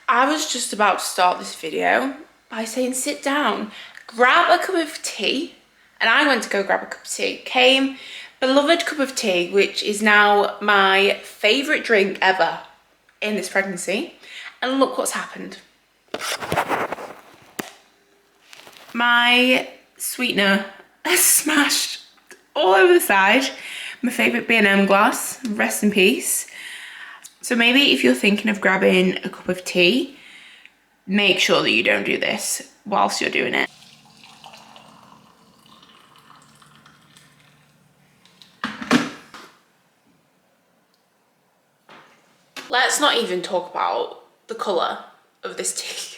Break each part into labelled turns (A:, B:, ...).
A: I was just about to start this video by saying sit down, grab a cup of tea, and I went to go grab a cup of tea. Came, beloved cup of tea, which is now my favourite drink ever in this pregnancy, and look what's happened. My sweetener has smashed all over the side. My favourite B&M glass, rest in peace. So maybe if you're thinking of grabbing a cup of tea, make sure that you don't do this whilst you're doing it. Let's not even talk about the colour of this tea.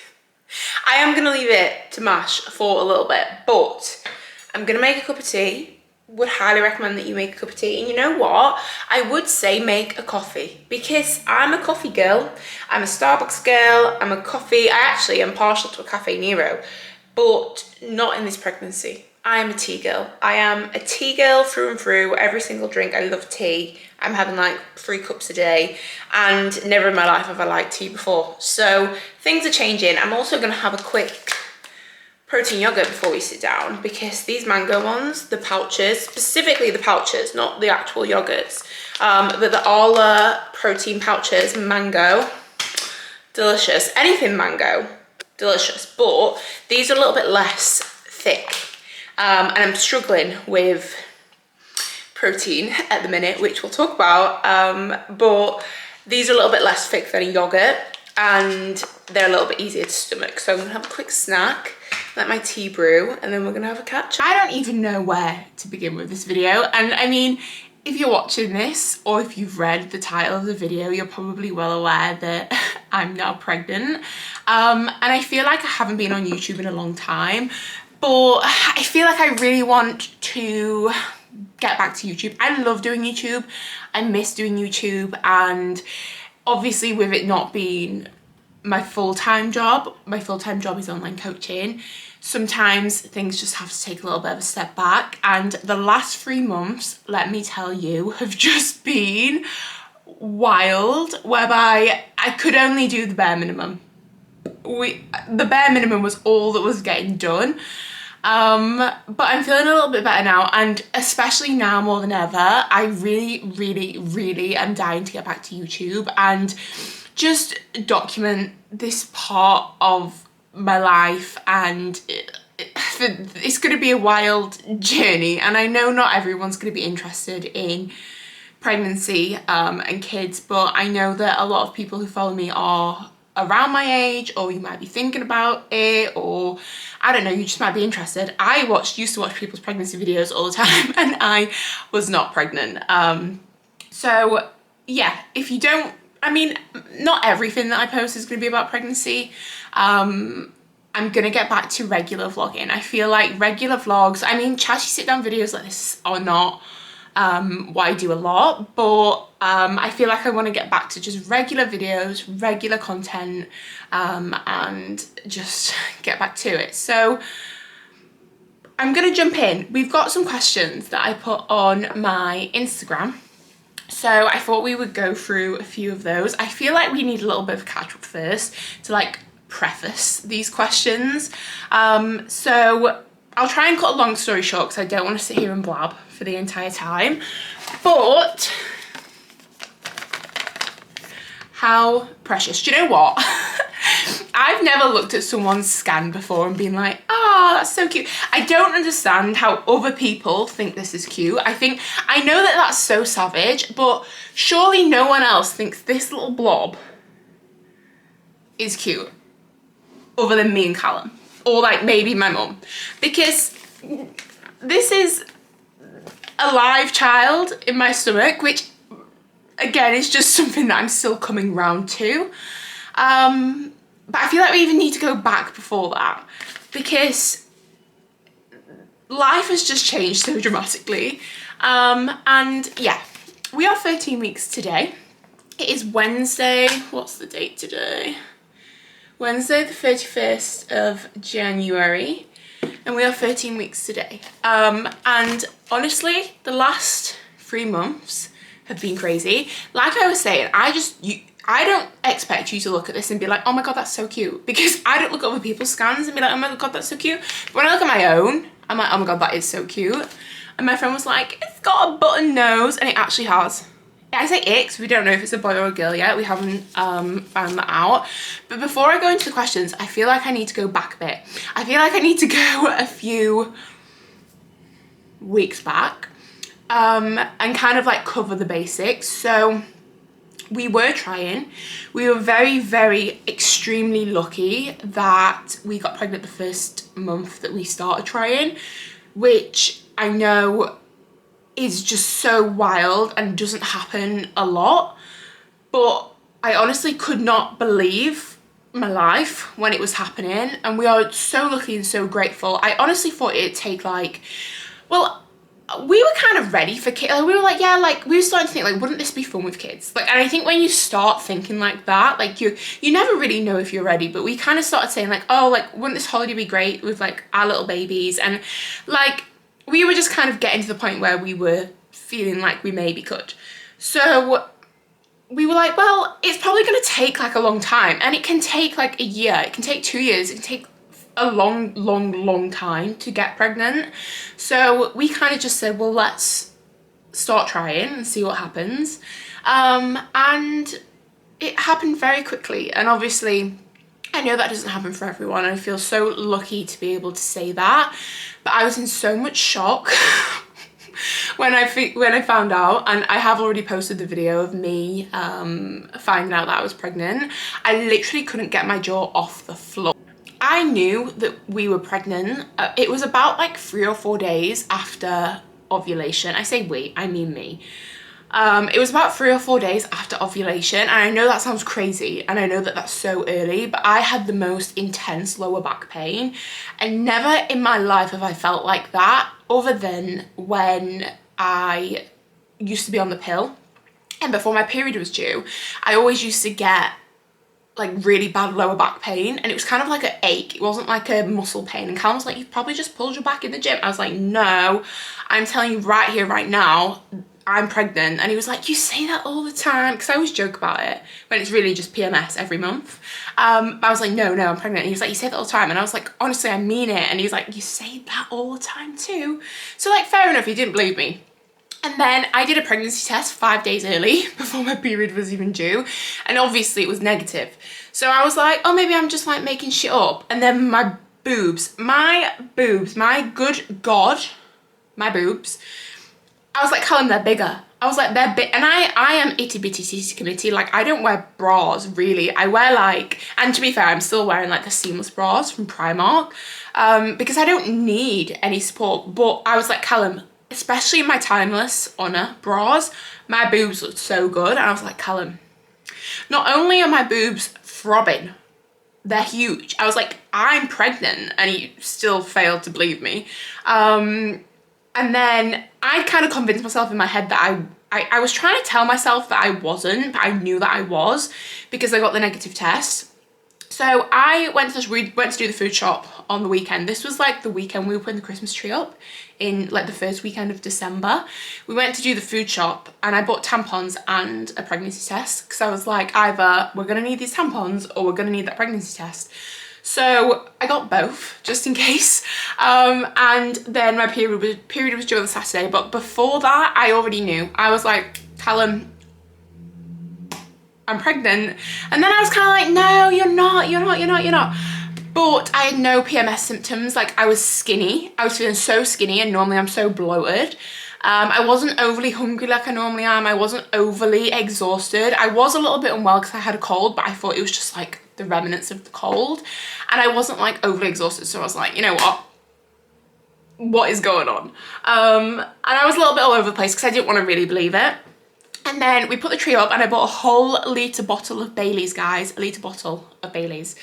A: I am going to leave it to mash for a little bit, but I'm going to make a cup of tea. Would highly recommend that you make a cup of tea. And you know what? I would say make a coffee, because I'm a coffee girl. I'm a Starbucks girl. I'm a coffee. I actually am partial to a Cafe Nero, but not in this pregnancy. I am a tea girl. I am a tea girl through and through. Every single drink. I love tea. I'm having like 3 cups a day, and never in my life have I liked tea before. So things are changing. I'm also going to have a quick protein yogurt before we sit down, because these mango ones, the pouches, specifically the pouches, not the actual yogurts, but the Arla protein pouches, mango, delicious. Anything mango, delicious. But these are a little bit less thick, and I'm struggling with protein at the minute, which we'll talk about, but these are a little bit less thick than a yogurt, and they're a little bit easier to stomach. So I'm gonna have a quick snack, let my tea brew, and then we're gonna have a catch up. I don't even know where to begin with this video, and I mean, if you're watching this or if you've read the title of the video, you're probably well aware that I'm now pregnant, and I feel like I haven't been on YouTube in a long time, but I feel like I really want to get back to YouTube. I love doing YouTube, I miss doing YouTube, and obviously with it not being my full-time job is online coaching. Sometimes things just have to take a little bit of a step back, and the last 3 months, let me tell you, have just been wild, whereby I could only do the bare minimum. The bare minimum was all that was getting done. But I'm feeling a little bit better now, and especially now more than ever, I really am dying to get back to YouTube and just document this part of my life. And it's going to be a wild journey, and I know not everyone's going to be interested in pregnancy and kids, but I know that a lot of people who follow me are around my age, or you might be thinking about it, or I don't know, you just might be interested. I used to watch people's pregnancy videos all the time, and I was not pregnant. So yeah, if you don't, I mean, not everything that I post is going to be about pregnancy. I'm gonna get back to regular vlogging. I feel like regular vlogs, I mean, chatty sit down videos like this are not what I do a lot, but I feel like I want to get back to just regular videos, regular content, and just get back to it. So I'm gonna jump in. We've got some questions that I put on my Instagram, so I thought we would go through a few of those. I feel like we need a little bit of catch up first to like preface these questions. So I'll try and cut a long story short, because I don't want to sit here and blab for the entire time. But how precious. Do you know what? I've never looked at someone's scan before and been like, oh, that's so cute. I don't understand how other people think this is cute. I know that that's so savage, but surely no one else thinks this little blob is cute other than me and Callum, or like maybe my mum, because this is a live child in my stomach, which again is just something that I'm still coming round to. But I feel like we even need to go back before that, because life has just changed so dramatically. And yeah, we are 13 weeks today. It is Wednesday. What's the date today? Wednesday the 31st of January, and we are 13 weeks today. And honestly, the last 3 months have been crazy. Like I was saying, I don't expect you to look at this and be like, oh my God, that's so cute. Because I don't look at other people's scans and be like, oh my God, that's so cute. But when I look at my own, I'm like, oh my God, that is so cute. And my friend was like, it's got a button nose, and it actually has. I say it because we don't know if it's a boy or a girl yet. We haven't found that out. But before I go into the questions, I feel like I need to go back a bit. I feel like I need to go a few weeks back and kind of like cover the basics. So we were trying. We were very, very extremely lucky that we got pregnant the first month that we started trying, which I know is just so wild and doesn't happen a lot. But I honestly could not believe my life when it was happening, and we are so lucky and so grateful. I honestly thought it'd take like, well, we were kind of ready for kids. We were like, yeah, like we were starting to think like, wouldn't this be fun with kids? Like, and I think when you start thinking like that, like you never really know if you're ready, but we kind of started saying like, oh, like wouldn't this holiday be great with like our little babies? And like we were just kind of getting to the point where we were feeling like we maybe could. So we were like, well, it's probably going to take like a long time, and it can take like a year, it can take 2 years, it can take a long time to get pregnant. So we kind of just said, well, let's start trying and see what happens. And it happened very quickly, and obviously I know that doesn't happen for everyone, and I feel so lucky to be able to say that, but I was in so much shock when I found out, and I have already posted the video of me finding out that I was pregnant. I literally couldn't get my jaw off the floor. I knew that we were pregnant. It was about like 3 or 4 days after ovulation. I say we, I mean me. It was about 3 or 4 days after ovulation, and I know that sounds crazy, and I know that that's so early, but I had the most intense lower back pain, and never in my life have I felt like that other than when I used to be on the pill. And before my period was due, I always used to get like really bad lower back pain, and it was kind of like an ache. It wasn't like a muscle pain. And Callum was like, you probably just pulled your back in the gym. I was like, no, I'm telling you right here, right now, I'm pregnant. And he was like, you say that all the time, because I always joke about it when it's really just PMS every month. But I was like, no, I'm pregnant. And he was like, you say that all the time. And I was like, honestly, I mean it. And he was like, you say that all the time too. So like, fair enough, he didn't believe me. And then I did a pregnancy test 5 days early before my period was even due, and obviously it was negative. So I was like, oh, maybe I'm just like making shit up. And then my boobs, my good God, my boobs, I was like, Callum, they're bigger. I was like, they're big. And I am itty bitty titty committee. Like, I don't wear bras really. I wear like, and to be fair, I'm still wearing like the seamless bras from Primark because I don't need any support. But I was like, Callum, especially in my Timeless Honor bras, my boobs looked so good. And I was like, Callum, not only are my boobs throbbing, they're huge. I was like, I'm pregnant. And he still failed to believe me. And then I kind of convinced myself in my head that I was trying to tell myself that I wasn't, but I knew that I was because I got the negative test. So I went to do the food shop on the weekend. This was like the weekend we were putting the Christmas tree up in like the first weekend of December. We went to do the food shop, and I bought tampons and a pregnancy test because I was like, either we're gonna need these tampons or we're gonna need that pregnancy test. So I got both just in case. And then my period was due on the Saturday, but before that I already knew. I was like, Callum, I'm pregnant. And then I was kind of like, no, you're not. But I had no PMS symptoms. Like, I was skinny. I was feeling so skinny, and normally I'm so bloated. I wasn't overly hungry like I normally am. I wasn't overly exhausted. I was a little bit unwell because I had a cold, but I thought it was just like the remnants of the cold. And I wasn't like overly exhausted. So I was like, you know what is going on? And I was a little bit all over the place because I didn't want to really believe it. And then we put the tree up, and I bought a whole litre bottle of Baileys, guys, a litre bottle of Baileys,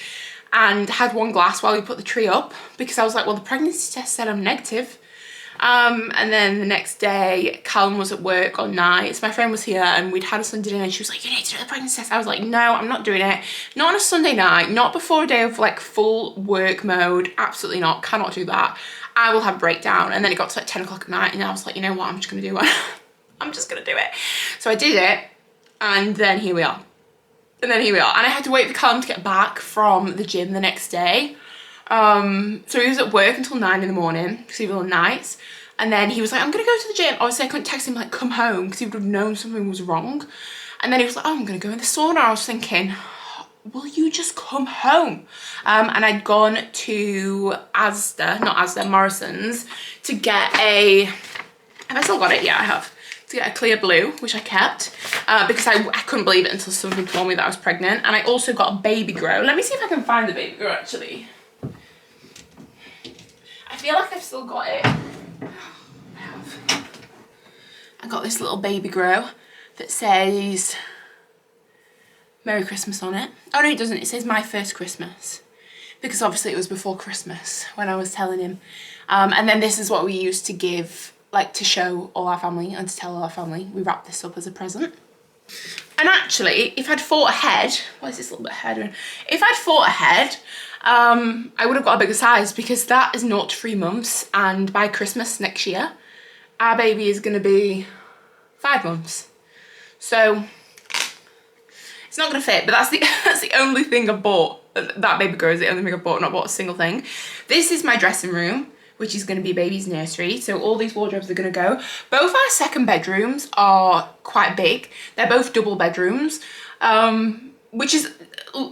A: and had 1 glass while we put the tree up because I was like, well, the pregnancy test said I'm negative. And then the next day, Callum was at work on nights. My friend was here, and we'd had a Sunday dinner, and she was like, you need to do the pregnancy test. I was like, no, I'm not doing it. Not on a Sunday night, not before a day of like full work mode. Absolutely not, cannot do that. I will have a breakdown. And then it got to like 10 o'clock at night, and I was like, you know what, I'm just gonna do one. I'm just gonna do it. So I did it, and then here we are. And then here we are. And I had to wait for Callum to get back from the gym the next day. So he was at work until 9 in the morning because he was on nights. And then he was like, I'm gonna go to the gym. Obviously I couldn't text him like, come home, because he would have known something was wrong. And then he was like, oh, I'm gonna go in the sauna. I was thinking, will you just come home? And I'd gone to Morrison's to get a, have I still got it? Yeah, I have. To get a clear blue, which I kept, because I couldn't believe it until somebody told me that I was pregnant. And I also got a baby grow. Let me see if I can find the baby grow actually. I feel like I've still got it. I got this little baby grow that says Merry Christmas on it. Oh no, it doesn't. It says My First Christmas, because obviously it was before Christmas when I was telling him. And then this is what we used to give, like to show all our family and to tell all our family. We wrapped this up as a present. And actually, if I'd thought ahead, why is this a little bit ahead? If I'd thought ahead, I would have got a bigger size, because that is 0 to 3 months, and by Christmas next year, our baby is going to be 5 months. So it's not going to fit, but that's the only thing I bought. That baby grow is the only thing I bought, not bought a single thing. This is my dressing room, which is going to be baby's nursery. So all these wardrobes are going to go. Both our second bedrooms are quite big. They're both double bedrooms, which is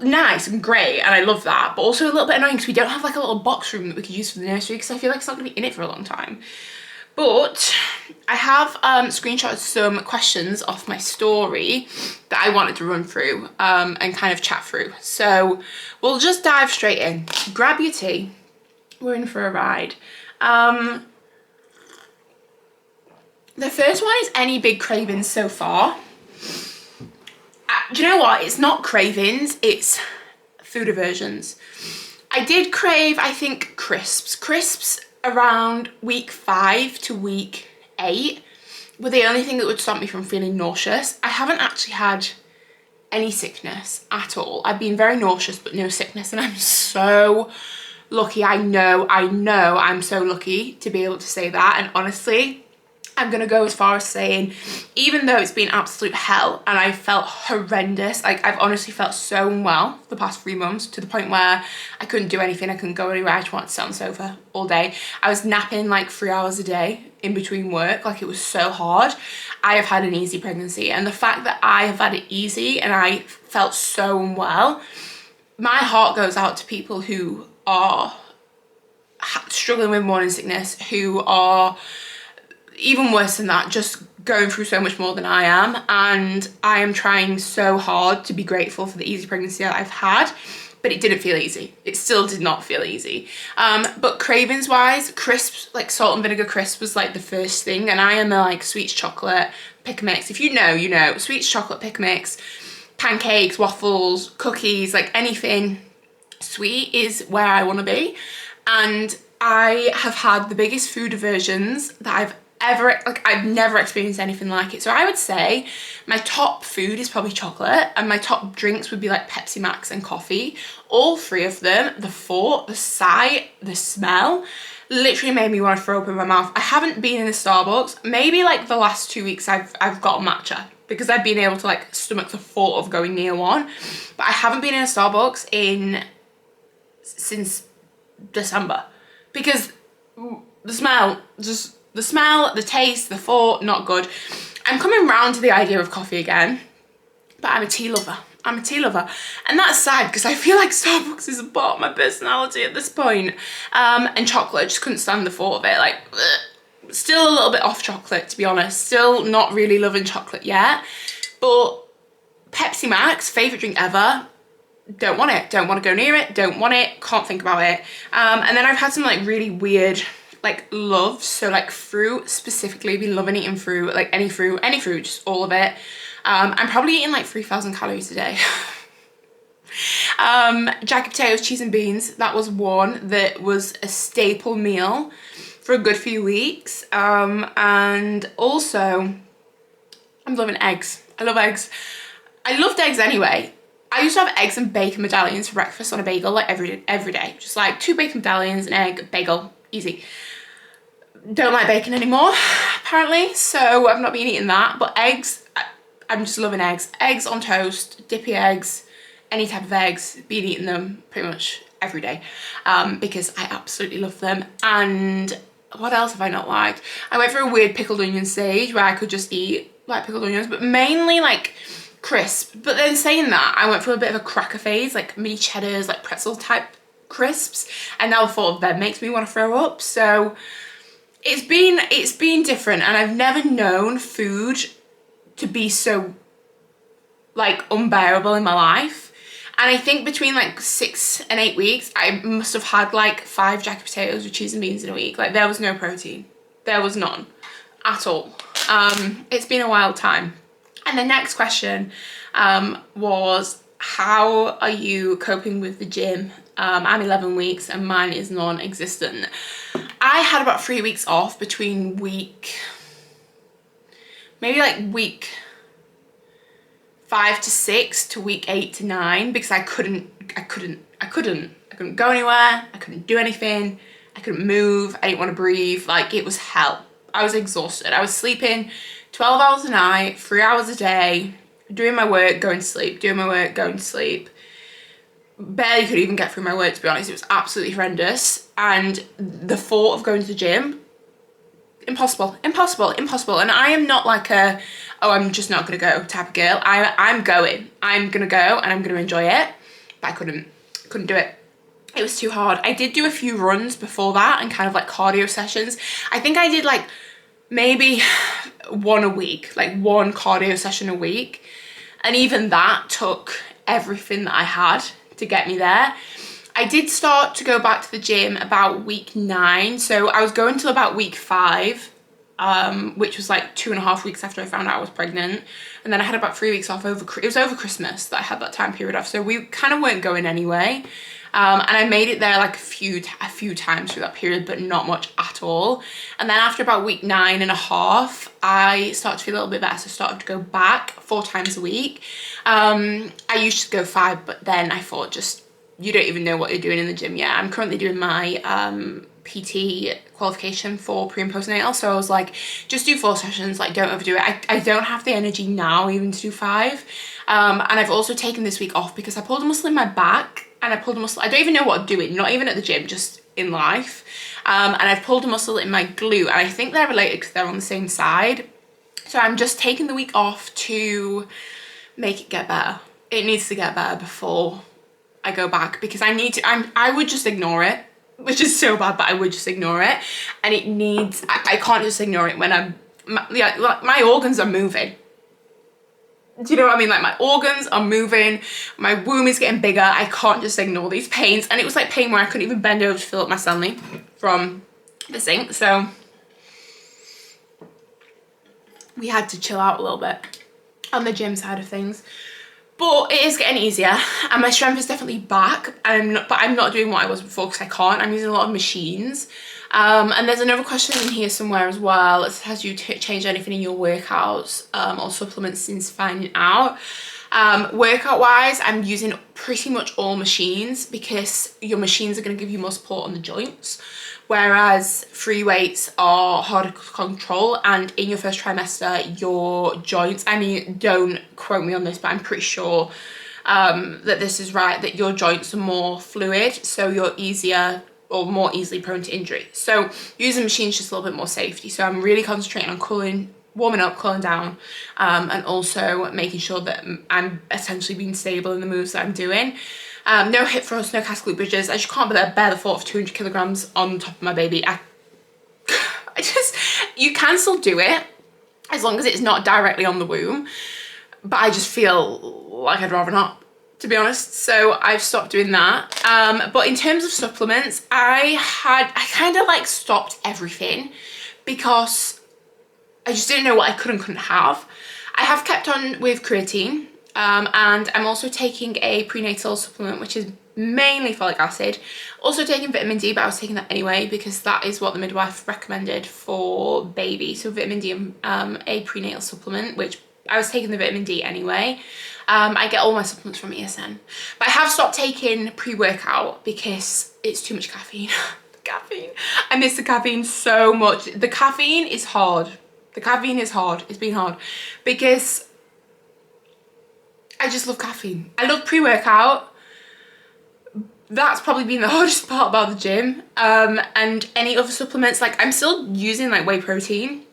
A: nice and great, and I love that, but also a little bit annoying because we don't have like a little box room that we could use for the nursery, because I feel like it's not going to be in it for a long time. But I have screenshotted some questions off my story that I wanted to run through and kind of chat through. So we'll just dive straight in. Grab your tea. We're in for a ride. The first one is any big cravings so far. Do you know what? It's not cravings, it's food aversions. I did crave, I think, crisps. Crisps around week 5 to week 8 were the only thing that would stop me from feeling nauseous. I haven't actually had any sickness at all. I've been very nauseous, but no sickness, and I'm so lucky. I know I'm so lucky to be able to say that. And honestly, I'm gonna go as far as saying, even though it's been absolute hell and I felt horrendous, like I've honestly felt so unwell the past 3 months, to the point where I couldn't do anything, I couldn't go anywhere, I just wanted to sit on the sofa all day. I was napping like 3 hours a day in between work, like it was so hard. I have had an easy pregnancy, and the fact that I have had it easy and I felt so unwell, my heart goes out to people who are struggling with morning sickness, who are even worse than that, just going through so much more than I am. And I am trying so hard to be grateful for the easy pregnancy that I've had, but it didn't feel easy. It still did not feel easy. But cravings wise, crisps, like salt and vinegar crisps was like the first thing. And I am a like sweets, chocolate, pick mix. If you know, you know. Sweets, chocolate, pick mix, pancakes, waffles, cookies, like anything sweet is where I want to be. And I have had the biggest food aversions that I've never experienced anything like it. So I would say my top food is probably chocolate, and my top drinks would be like Pepsi Max and coffee. All 3 of them, the thought, the sight, the smell, literally made me want to throw up in my mouth. I haven't been in a Starbucks. Maybe like the last 2 weeks I've got matcha, because I've been able to like stomach the thought of going near one. But I haven't been in a Starbucks since December, because the smell, the taste, the thought, not good. I'm coming round to the idea of coffee again, but I'm a tea lover. And that's sad, because I feel like Starbucks is a part of my personality at this point. And chocolate, I just couldn't stand the thought of it. Like, ugh. Still a little bit off chocolate, to be honest. Still not really loving chocolate yet. But Pepsi Max, favourite drink ever. Don't want it, don't want to go near it, don't want it, can't think about it. And then I've had some like really weird like loves, so like fruit specifically, been loving eating fruit, like any fruit, just all of it. I'm probably eating like 3,000 calories a day. Jacket potatoes, cheese and beans, that was one that was a staple meal for a good few weeks. And also I'm loving eggs. I love eggs. I loved eggs anyway. I used to have eggs and bacon medallions for breakfast on a bagel like every day. Just like 2 bacon medallions, an egg, bagel, easy. Don't like bacon anymore, apparently, so I've not been eating that. But eggs, I'm just loving eggs. Eggs on toast, dippy eggs, any type of eggs, been eating them pretty much every day because I absolutely love them. And what else have I not liked? I went through a weird pickled onion stage where I could just eat like pickled onions, but mainly like crisp. But then saying that, I went through a bit of a cracker phase, like mini cheddars, like pretzel type crisps, and now the thought of them makes me want to throw up. So it's been different, and I've never known food to be so like unbearable in my life. And I think between like 6 and 8 weeks, I must have had like 5 jacket potatoes with cheese and beans in a week. Like there was no protein. There was none at all. It's been a wild time. And the next question was, how are you coping with the gym? I'm 11 weeks and mine is non-existent. I had about 3 weeks off between maybe like week 5 to 6 to week 8 to 9 because I couldn't go anywhere. I couldn't do anything. I couldn't move. I didn't want to breathe. Like it was hell. I was exhausted. I was sleeping 12 hours a night, 3 hours a day, doing my work, going to sleep, doing my work, going to sleep. Barely could even get through my work, to be honest. It was absolutely horrendous. And the thought of going to the gym, impossible. And I am not like a, oh, I'm just not gonna go type of girl. I'm going. I'm gonna go and I'm gonna enjoy it. But I couldn't do it. It was too hard. I did do a few runs before that and kind of like cardio sessions. I think I did like maybe one a week, like one cardio session a week. And even that took everything that I had to get me there. I did start to go back to the gym about week 9. So I was going till about week 5, which was like 2.5 weeks after I found out I was pregnant. And then I had about 3 weeks off it was over Christmas that I had that time period off. So we kind of weren't going anyway. And I made it there like a few times through that period, but not much at all. And then after about week 9.5, I started to feel a little bit better. So I started to go back 4 times a week. I used to go 5, but then I thought just, you don't even know what you're doing in the gym yet. I'm currently doing my PT qualification for pre and postnatal. So I was like, just do 4 sessions, like don't overdo it. I don't have the energy now even to do 5. And I've also taken this week off because I pulled a muscle in my back and I pulled a muscle, I don't even know what I'm doing, not even at the gym, just in life. And I've pulled a muscle in my glute, and I think they're related because they're on the same side. So I'm just taking the week off to make it get better. It needs to get better before I go back because I would just ignore it, which is so bad, but I would just ignore it. And it needs, I can't just ignore it when my organs are moving. Do you know what I mean? Like my organs are moving, my womb is getting bigger. I can't just ignore these pains. And it was like pain where I couldn't even bend over to fill up my Stanley from the sink. So we had to chill out a little bit on the gym side of things. But it is getting easier and my strength is definitely back. But I'm not doing what I was before because I can't. I'm using a lot of machines. And there's another question in here somewhere as well. It says, has you changed anything in your workouts or supplements since finding out? Workout wise, I'm using pretty much all machines because your machines are going to give you more support on the joints. Whereas free weights are harder to control, and in your first trimester, your joints, I mean, don't quote me on this, but I'm pretty sure that this is right, that your joints are more fluid, so you're easier or more easily prone to injury. So using machines just a little bit more safety. So I'm really concentrating on warming up, cooling down, and also making sure that I'm essentially being stable in the moves that I'm doing. No hip thrusts, no cast glute bridges. I just can't bear the thought of 200 kilograms on top of my baby. You can still do it as long as it's not directly on the womb, but I just feel like I'd rather not, to be honest. So I've stopped doing that. But in terms of supplements, I kind of like stopped everything because I just didn't know what I could and couldn't have. I have kept on with creatine, and I'm also taking a prenatal supplement, which is mainly folic acid. Also taking vitamin D, but I was taking that anyway because that is what the midwife recommended for baby. So vitamin D and a prenatal supplement, which I was taking the vitamin D anyway. I get all my supplements from ESN. But I have stopped taking pre-workout because it's too much caffeine. The caffeine. I miss the caffeine so much. The caffeine is hard. The caffeine is hard. It's been hard because I just love caffeine. I love pre-workout. That's probably been the hardest part about the gym. And any other supplements, like I'm still using like whey protein.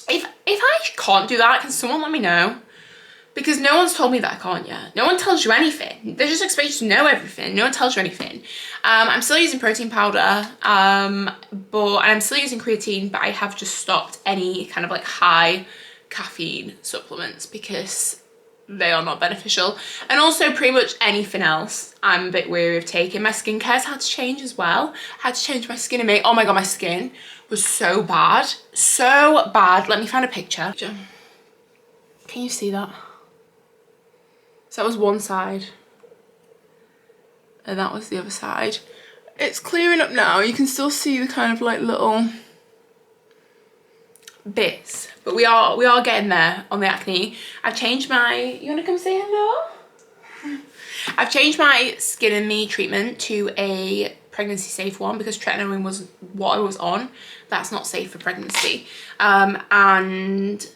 A: If I can't do that, can someone let me know? Because no one's told me that I can't yet. No one tells you anything. They just expect you to know everything. No one tells you anything. I'm still using protein powder, and I'm still using creatine, but I have just stopped any kind of like high caffeine supplements because they are not beneficial. And also pretty much anything else I'm a bit weary of taking. My skincare's had to change as well. I had to change my skin and make, oh my God, my skin was so bad. So bad. Let me find a picture. Can you see that? So that was one side and that was the other side. It's clearing up now. You can still see the kind of like little bits, but we are getting there on the acne. I've changed my, you want to come say hello? I've changed my Skin and Me treatment to a pregnancy safe one because tretinoin was what I was on. That's not safe for pregnancy. And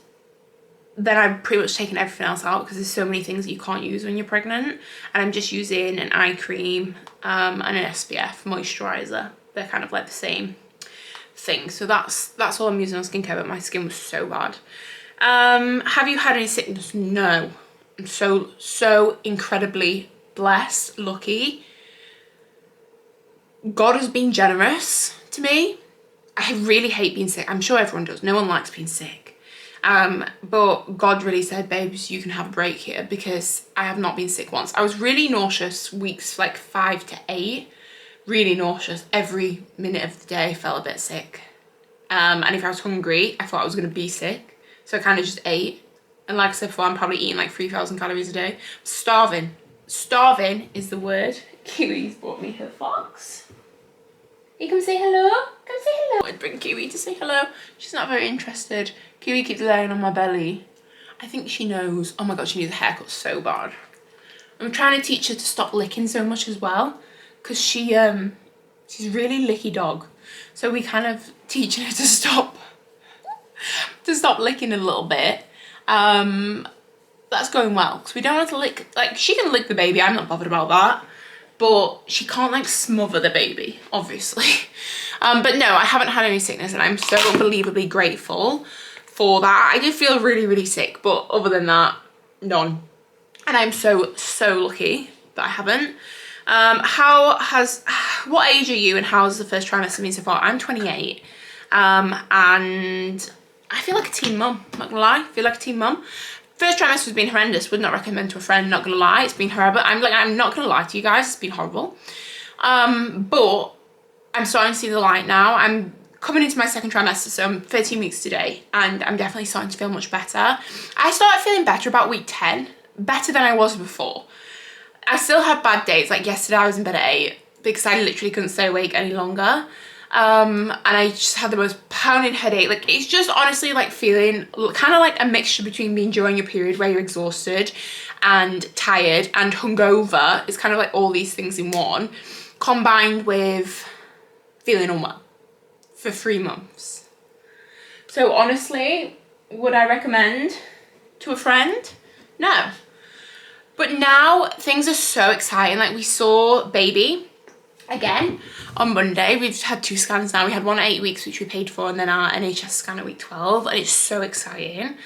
A: then I've pretty much taken everything else out because there's so many things that you can't use when you're pregnant. And I'm just using an eye cream and an SPF moisturizer. They're kind of like the same thing. So that's all I'm using on skincare, but my skin was so bad. Have you had any sickness? No. I'm so incredibly blessed, lucky. God has been generous to me. I really hate being sick. I'm sure everyone does. No one likes being sick. But God really said, babes, you can have a break here because I have not been sick once. I was really nauseous weeks like 5 to 8, really nauseous. Every minute of the day I felt a bit sick. And if I was hungry, I thought I was going to be sick. So I kind of just ate. And like I said before, I'm probably eating like 3,000 calories a day. Starving. Starving is the word. Kiwi's brought me her fox. You come say hello? Come say hello. I'd bring Kiwi to say hello. She's not very interested. Kiwi keeps laying on my belly. I think she knows. Oh my God, she needs a haircut so bad. I'm trying to teach her to stop licking so much as well. Because she's really licky dog. So we kind of teaching her to stop licking a little bit. That's going well. Because we don't have to lick, like she can lick the baby. I'm not bothered about that. But she can't like smother the baby, obviously. But no, I haven't had any sickness and I'm so unbelievably grateful for that. I did feel really, really sick, but other than that, none. And I'm so lucky that I haven't. What age are you and how's the first trimester been so far? I'm 28. And I feel like a teen mum, not gonna lie. I feel like a teen mum. First trimester has been horrendous. Would not recommend to a friend, not gonna lie. It's been horrible. I'm not gonna lie to you guys, it's been horrible. But I'm starting to see the light now. I'm coming into my second trimester, so I'm 13 weeks today, and I'm definitely starting to feel much better. I started feeling better about week 10, better than I was before. I still have bad days, like yesterday I was in bed at 8 because I literally couldn't stay awake any longer. And I just had the most pounding headache. Like it's just honestly like feeling kind of like a mixture between being during your period where you're exhausted and tired and hungover. It's kind of like all these things in one, combined with feeling unwell for 3 months. So honestly, would I recommend to a friend? No. But now things are so exciting. Like we saw baby again on Monday. We've had 2 scans now. We had one at 8 weeks, which we paid for, and then our NHS scan at week 12, and it's so exciting.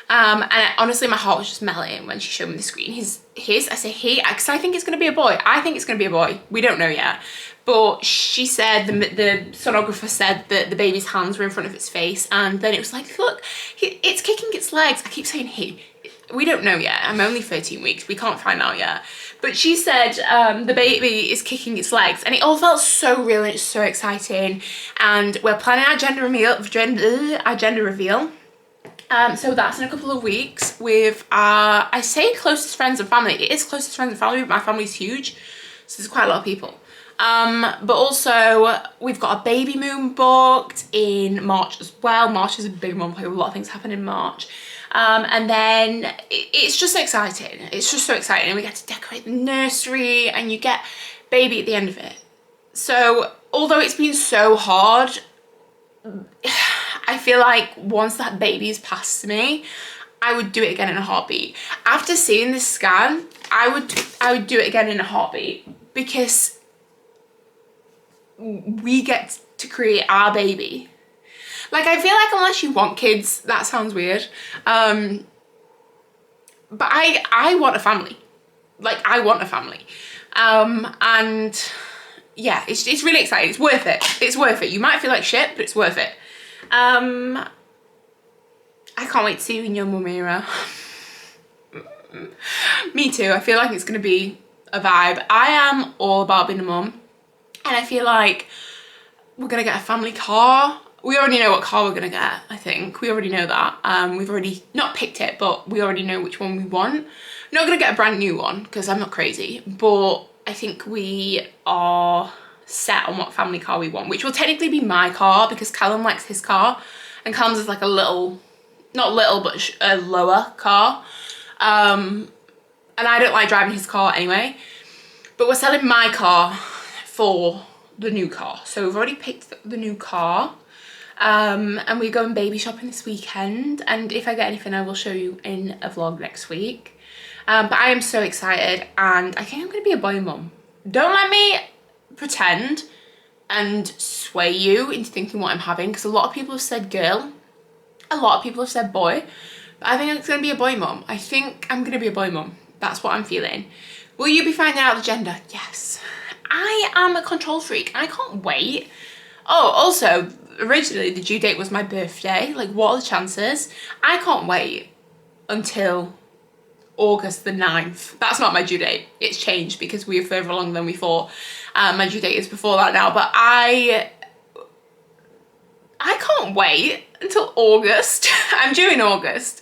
A: Honestly, my heart was just melting when she showed me the screen. I say he, because I think it's going to be a boy. I think it's going to be a boy. We don't know yet. But she said, the sonographer said that the baby's hands were in front of its face, and then it was like, look, it's kicking its legs. I keep saying he. We don't know yet. I'm only 13 weeks. We can't find out yet. But she said the baby is kicking its legs, and it all felt so real and it's so exciting. And we're planning our gender reveal. So that's in a couple of weeks with our, I say closest friends and family. It is closest friends and family, but my family's huge. So there's quite a lot of people. But also we've got a baby moon booked in March as well. March is a big month. A lot of things happen in March. And then it's just exciting. It's just so exciting. And we get to decorate the nursery and you get baby at the end of it. So although it's been so hard, I feel like once that baby's passed me, I would do it again in a heartbeat. After seeing this scan, I would do it again in a heartbeat, because we get to create our baby. Like, I feel like unless you want kids, that sounds weird. But I want a family. Like, I want a family. And yeah, it's really exciting. It's worth it. It's worth it. You might feel like shit, but it's worth it. I can't wait to see you in your mum era. Me too. I feel like it's going to be a vibe. I am all about being a mum. And I feel like we're going to get a family car. We already know what car we're going to get, I think. We already know that. We've already, not picked it, but we already know which one we want. Not going to get a brand new one, because I'm not crazy. But I think we are set on what family car we want, which will technically be my car, because Callum likes his car. And Callum's is like a little, not little, but a lower car. And I don't like driving his car anyway. But we're selling my car for the new car. So we've already picked the new car. And we're going baby shopping this weekend. And if I get anything, I will show you in a vlog next week. But I am so excited, and I think I'm going to be a boy mum. Don't let me pretend and sway you into thinking what I'm having, because a lot of people have said girl. A lot of people have said boy. But I think it's going to be a boy mum. I think I'm going to be a boy mum. That's what I'm feeling. Will you be finding out the gender? Yes. I am a control freak. I can't wait. Oh, also, originally the due date was my birthday. Like, what are the chances? I can't wait until August the 9th. That's not my due date. It's changed because we are further along than we thought. My due date is before that now, but I can't wait until August. I'm due in August.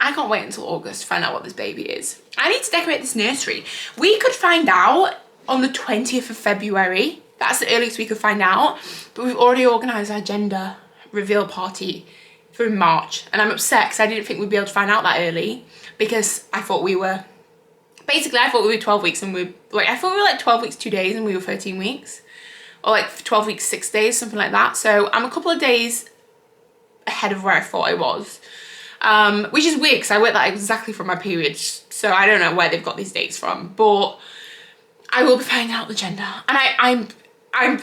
A: I can't wait until August to find out what this baby is. I need to decorate this nursery. We could find out on the 20th of February. That's the earliest we could find out. But we've already organised our gender reveal party for March. And I'm upset because I didn't think we'd be able to find out that early. Because I thought we were, basically I thought we were 12 weeks and I thought we were like 12 weeks 2 days and we were 13 weeks. Or like 12 weeks 6 days, something like that. So I'm a couple of days ahead of where I thought I was. Which is weird because I work that exactly from my period. So I don't know where they've got these dates from. But I will be finding out the gender. And I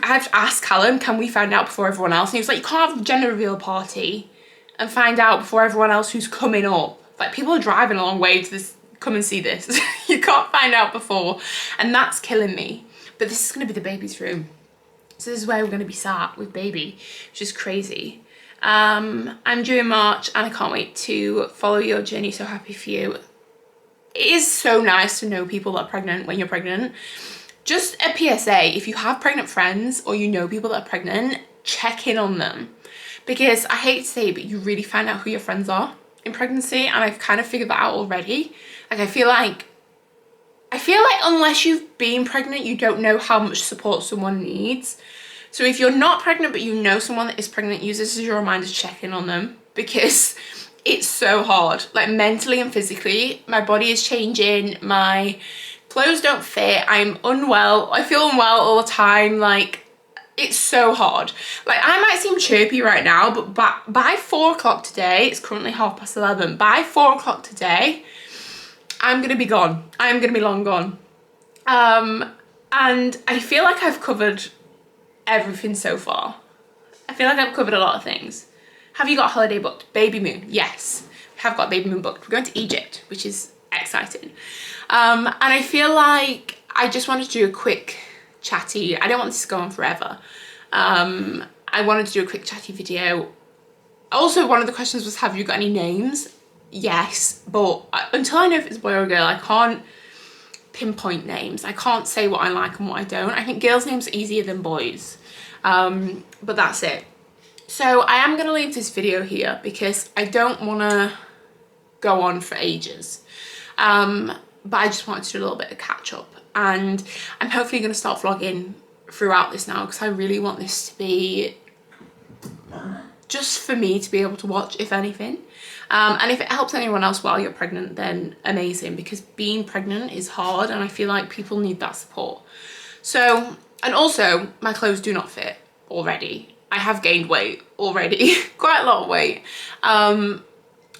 A: have to ask Callum, can we find out before everyone else? And he was like, you can't have a gender reveal party and find out before everyone else who's coming up. Like, people are driving a long way to this, come and see this. You can't find out before. And that's killing me. But this is going to be the baby's room. So this is where we're going to be sat with baby, which is crazy. I'm due in March and I can't wait to follow your journey. So happy for you. It is so nice to know people that are pregnant when you're pregnant. Just a PSA, if you have pregnant friends or you know people that are pregnant, check in on them. Because I hate to say it, but you really find out who your friends are in pregnancy, and I've kind of figured that out already. Like, I feel like unless you've been pregnant, you don't know how much support someone needs. So if you're not pregnant but you know someone that is pregnant, use this as your reminder to check in on them, because it's so hard, like mentally and physically. My body is changing, my clothes don't fit, I'm unwell, I feel unwell all the time. Like, it's so hard. Like, I might seem chirpy right now, but by 4 o'clock today, it's currently 11:30. By 4 o'clock today, I'm gonna be gone. I'm gonna be long gone. And I feel like I've covered everything so far. I feel like I've covered a lot of things. Have you got a holiday booked? Baby moon, yes. We have got baby moon booked. We're going to Egypt, which is exciting. And I feel like I just wanted to do a quick chatty, I don't want this to go on forever. I wanted to do a quick chatty video. Also, one of the questions was, have you got any names? Yes, but until I know if it's a boy or a girl, I can't pinpoint names. I can't say what I like and what I don't. I think girls' names are easier than boys. But that's it. So I am going to leave this video here because I don't want to go on for ages. But I just wanted to do a little bit of catch up. And I'm hopefully going to start vlogging throughout this now, because I really want this to be just for me to be able to watch, if anything. And if it helps anyone else while you're pregnant, then amazing, because being pregnant is hard and I feel like people need that support. So, and also my clothes do not fit already. I have gained weight already, quite a lot of weight.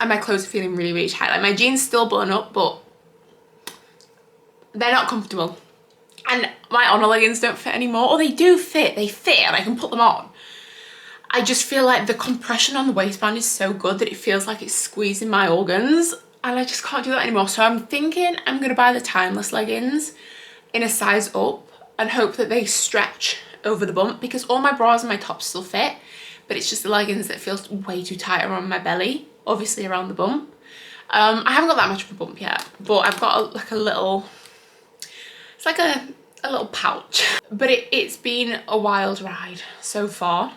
A: and my clothes are feeling really, really tight. Like my jeans still button up, but they're not comfortable. And my Honor leggings don't fit anymore, or they do fit, they fit and I can put them on. I just feel like the compression on the waistband is so good that it feels like it's squeezing my organs, and I just can't do that anymore. So I'm thinking I'm gonna buy the timeless leggings in a size up and hope that they stretch over the bump, because all my bras and my tops still fit, but it's just the leggings that feels way too tight around my belly, obviously around the bump. I haven't got that much of a bump yet, but I've got like a little, it's like a little pouch. But it's been a wild ride so far,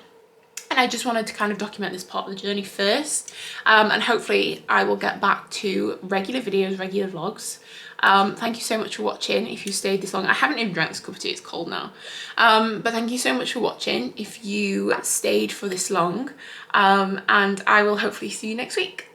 A: and I just wanted to kind of document this part of the journey first, and hopefully I will get back to regular videos, regular vlogs. Thank you so much for watching if you stayed this long. I haven't even drank this cup of tea, it's cold now. But thank you so much for watching if you stayed for this long, and I will hopefully see you next week.